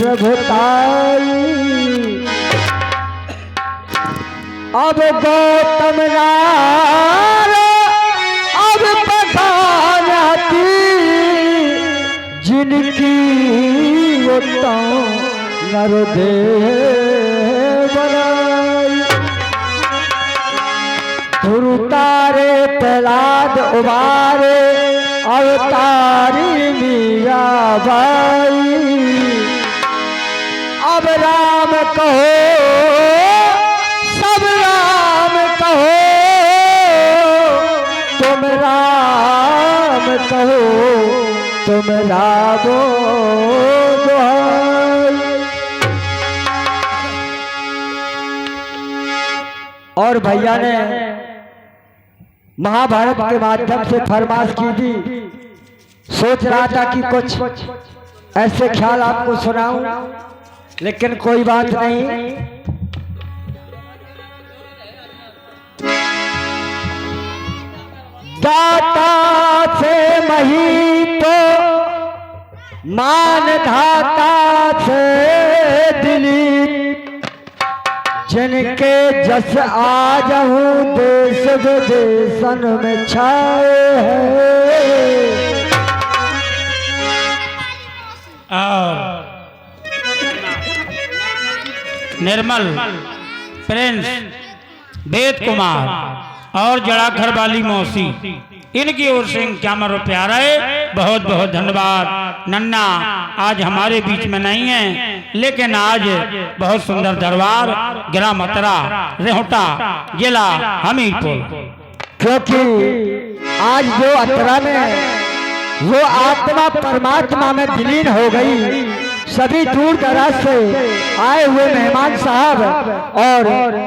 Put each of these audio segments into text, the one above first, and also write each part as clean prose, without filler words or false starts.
प्रभुताई। अब गौतम नार अब पठानती जिनकी उत्तम नरदेव बनाई। गुरु तारे प्रहलाद उबारे अवतारी मीराबाई। अब राम कहो सब राम कहो, तुम राम कहो तुम रामो दुहाई। और भैया ने महाभारत के माध्यम से फरमाश की थी। सोच रहा था कि कुछ ऐसे ख्याल आपको सुनाऊं, लेकिन कोई बात नहीं। दाता से मही तो मान धाता से दिलीप, जिनके जस आज हूँ देश विदेशन में छाए हैं। और निर्मल प्रिंस वेद कुमार और जड़ाघर वाली मौसी, इनकी ओर से इक्यावन रुपया आ रहे। बहुत बहुत धन्यवाद। नन्ना आज हमारे बीच में नहीं है, लेकिन आज बहुत सुंदर दरबार ग्राम अतरा रेहटा जिला हमीरपुर। क्योंकि आज जो अतरा में वो आत्मा परमात्मा में विलीन हो गई। सभी दूर दराज से आए हुए मेहमान साहब और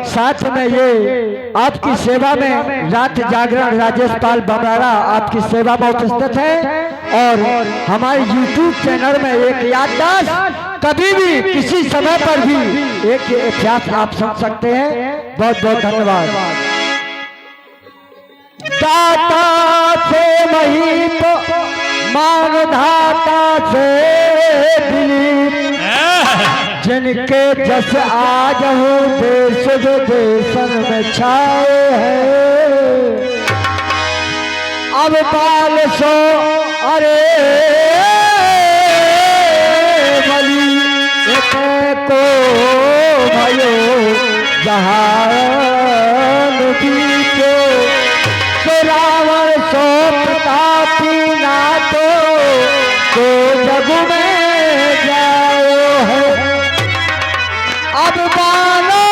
साथ में ये आपकी सेवा में रात जागरण राजेश पाल बमराड़ा आपकी सेवा में उपस्थित है। और हमारे YouTube चैनल में एक याददाश्त, कभी भी किसी समय पर भी एक इतिहास आप सुन सकते हैं। बहुत बहुत धन्यवाद। दाता से महीप मान धाता से दिलीप, जिनके जस आज हूँ देश विदेशन में छाए हैं। अब बाल सो अरे बलि एक को भयो जहान बीते, तो रावण सो प्रतापी ना तो जग में जाओ है। अब बालो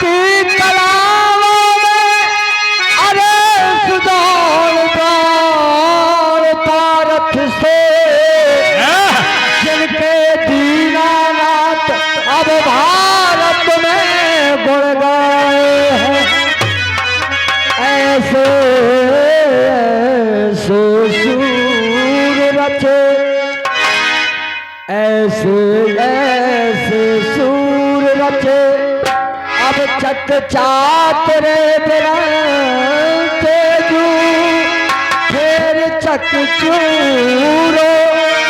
की कलाओं में अरे सुदौड़ द्वार पारथ से, जिनके दीनानाथ अब भारत में गुण गाए हैं। ऐसे सूर रचे, ऐसे ऐसे सूर रचे, अब चक चातरे तेजू फिर चक चूरो,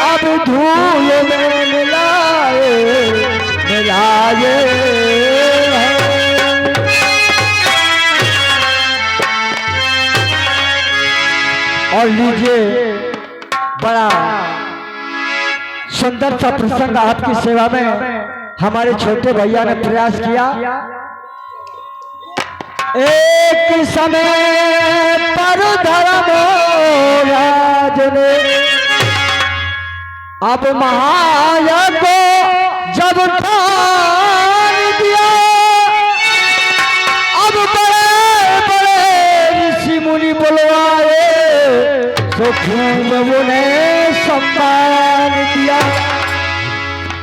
अब धूल में मिलाए मिलाए हैं। और लीजिए, बड़ा सुंदर सा प्रसंग आपकी सेवा में हमारे छोटे भैया ने प्रयास किया। एक समय पर धर्मराज ने अब महायज्ञ को जब ठान दिया, अब बड़े बड़े ऋषि मुनि बुलवाए, तो खूब उन्हें सम्मान दिया।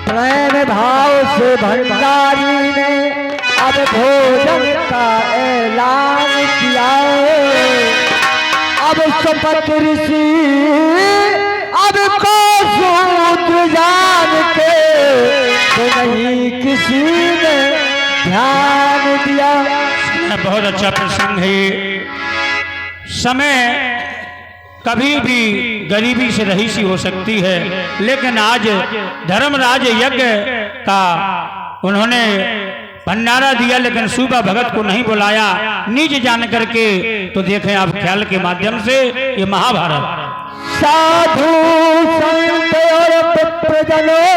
प्रेम भाव से भंडारी ने अब भोजन का ऐलान किया। अब शपथ ऋषि अब को सूत्र जान के, तो नहीं किसी ने ध्यान दिया। बहुत अच्छा प्रसंग है। समय कभी भी गरीबी से रहीसी हो सकती है, लेकिन आज धर्मराज यज्ञ का उन्होंने भंडारा दिया, लेकिन सूबा भगत को नहीं बुलाया नीच जान करके। तो देखें आप ख्याल के माध्यम से ये महाभारत। साधु संत और पितृजनों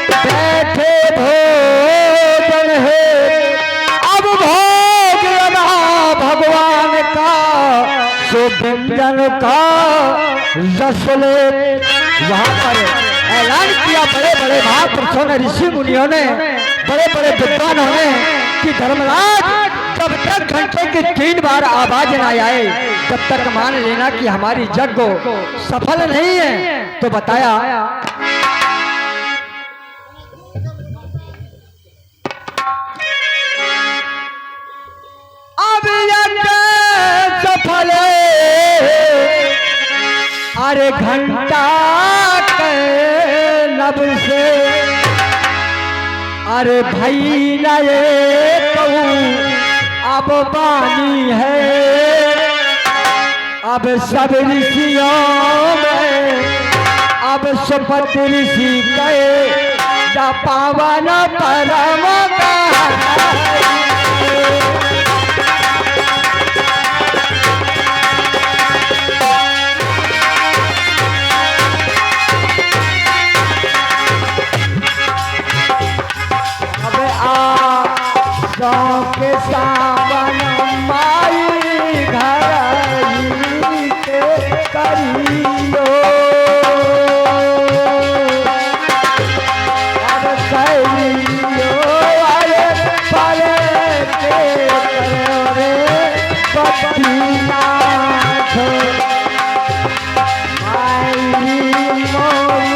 बैठे भोजन है, अब भोग लगा भगवान का, सो व्यंजन का रस ले। वहां पर ऐलान किया बड़े बड़े महापुरुषों ने, ऋषि मुनियों ने, बड़े बड़े विद्वानों ने कि धर्मराज जब तक घंटे की 3 बार आवाज न आए तब तक मान लेना कि हमारी यज्ञ सफल नहीं है। तो बताया अब यज्ञ सफल अरे घंटा के लब से, अरे भाई न ये कहूँ अब बानी है, अब सब ऋषियों में अब सुपत ऋषि कहे जा पावन परम के सावन माई घर के करियो, अब करियो अरे पले के करो रे बद्रीनाथ माई मोई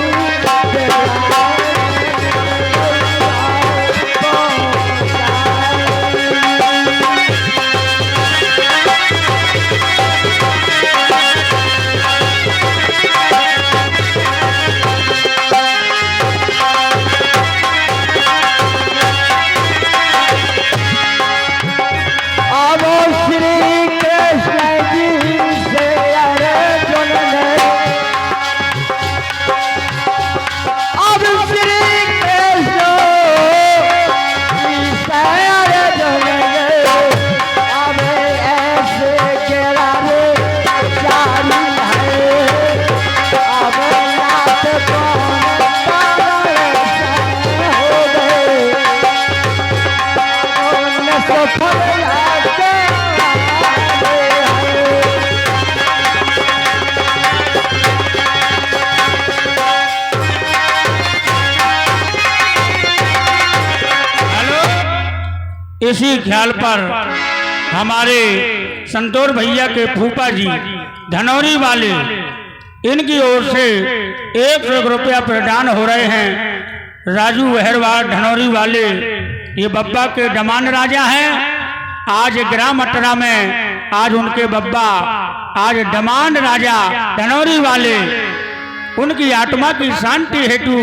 इसी ख्याल पर हमारे संतोर भैया के फूफा जी धनौरी वाले, इनकी ओर से 100 रुपया प्रदान हो रहे हैं। राजू वहरवार धनौरी वाले ये बब्बा के दमान राजा हैं। आज ग्राम अटरा में आज उनके बब्बा आज दमान राजा धनौरी वाले, उनकी आत्मा की शांति हेतु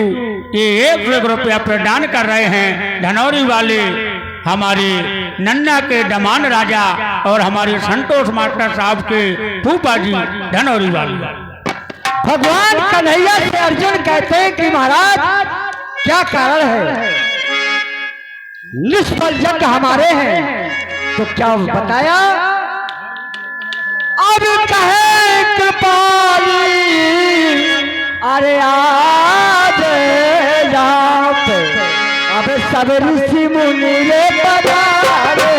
ये 100 रुपया प्रदान कर रहे हैं। धनौरी वाले हमारे नन्ना के दमान राजा और हमारे संतोष मास्टर साहब के फूफा जी धनौरी वाले। भगवान कन्हैया से अर्जुन कहते हैं कि महाराज क्या कारण है, निष्फल यज्ञ हमारे हैं। तो क्या बताया, अब कहे कृपाली अरे आज यहाँ पे अब सब ऋषि मुनि रे पधारे,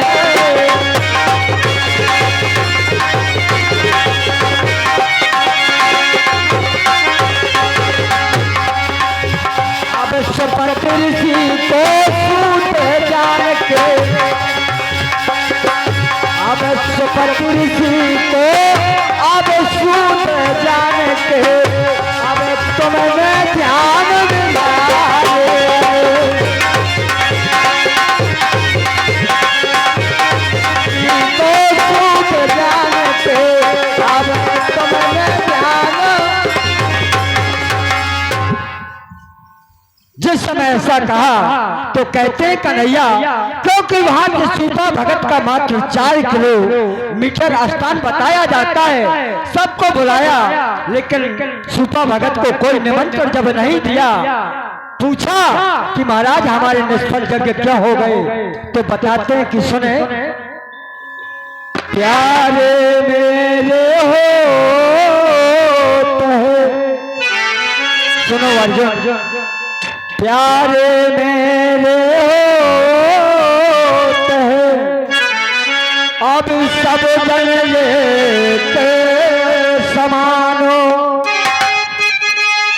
अब सुपत ऋषि को सूत जान के, अब सुपत ऋषि को अब सूत जान के, अब तुम्हें ध्यान दिलाए, जिस समय ऐसा कहा तो कहते हैं कन्हैया, क्योंकि वहाँ के सूपा भगत का मात्र 4 किलोमीटर स्थान बताया जाता है। सबको बुलाया, लेकिन सूपा भगत को कोई निमंत्रण जब नहीं दिया, पूछा कि महाराज हमारे निष्फल यज्ञ क्या हो गए, तो बताते हैं कि सुने, प्यारे मेरे होते हैं, सुनो अर्जुन, प्यारे मेरे होते हैं, अब सब जन लेते समानो,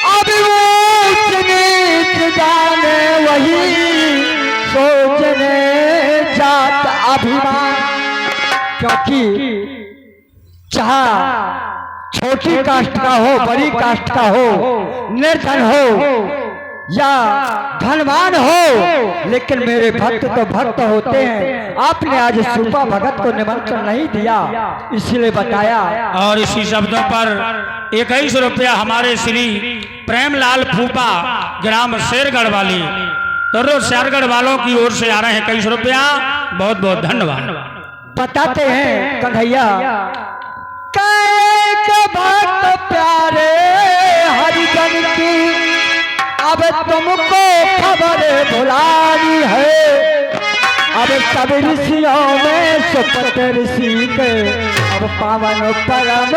अब ऊंच नीच जाने वही सोचने जात अभिमान। क्योंकि चाहे छोटी कास्ट का हो, बड़ी कास्ट का हो, निर्धन हो या धनवान हो, लेकिन मेरे भक्त तो भक्त होते हैं। आपने आज सूपा भगत को निमंत्रण नहीं दिया, इसलिए बताया। और इसी शब्दों पर 21 रुपया हमारे श्री प्रेमलाल फूपा ग्राम शेरगढ़ वाली दोनों शेरगढ़ वालों की ओर से आ रहे हैं 21 रुपया। बहुत बहुत धन्यवाद। बताते हैं कन्हैया, भक्त प्यारे हरिजन की अब तुमको खबर भुलानी है, अब सब ऋषियों में सुपत ऋषि के अब पावन परम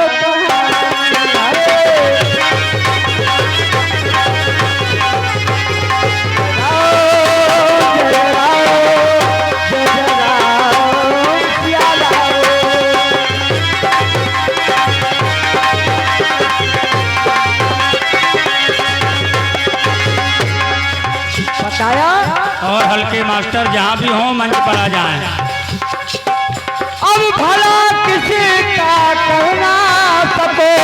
बताया। और हल्के मास्टर जहाँ भी हों मंच पर आ जाएं। अब भला किसी का कहना सको,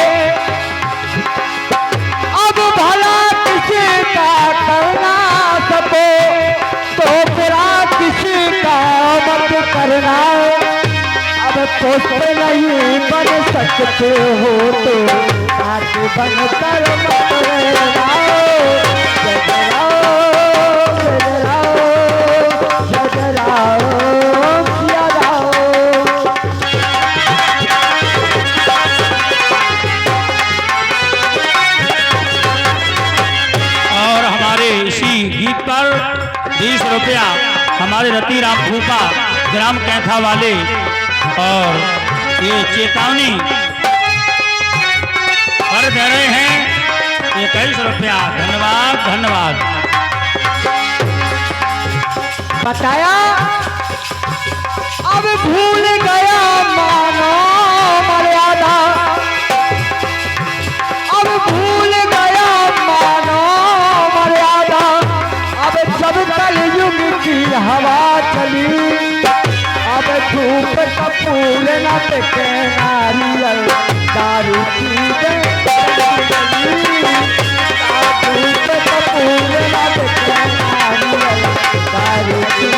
अब भला किसी का कहना सको, तो बुरा किसी का मत करना। अब पुष्प नहीं बन सकते हो तो काट बन कर मत रहना। गीत पर 20 रुपया हमारे रतिराम फूपा ग्राम कैथा वाले, और ये चेतावनी पर दे रहे हैं 21 रुपया। धन्यवाद धन्यवाद। बताया। अब भूल गया मानो मर्यादा, अब भूल गया मानो मर्यादा, अब सब कलयुग की हवा चली, अब धूप कपूर न टिके नारियल दारू की धूप कपूर न टिके नारियल दारू की।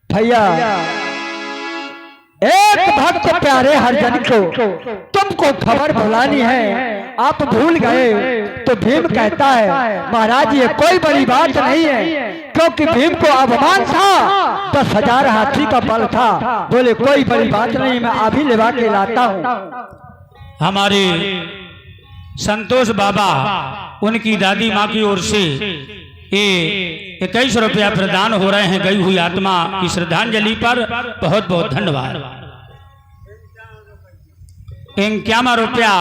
भैया एक भक्त प्यारे हरिजन को तुमको खबर भुलानी है, आप भूल गए तो भीम कहता है महाराज ये कोई बड़ी बात नहीं है, क्योंकि भीम को अभिमान था, 10,000 हाथी का बल था। बोले कोई बड़ी बात नहीं, मैं अभी लेवा के लाता हूँ। हमारे संतोष बाबा उनकी दादी माँ की ओर से ये 21 रुपया प्रदान हो रहे हैं गई हुई आत्मा की श्रद्धांजलि पर। बहुत बहुत धन्यवाद। 51 रुपया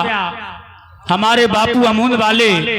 हमारे बापू अमूद वाले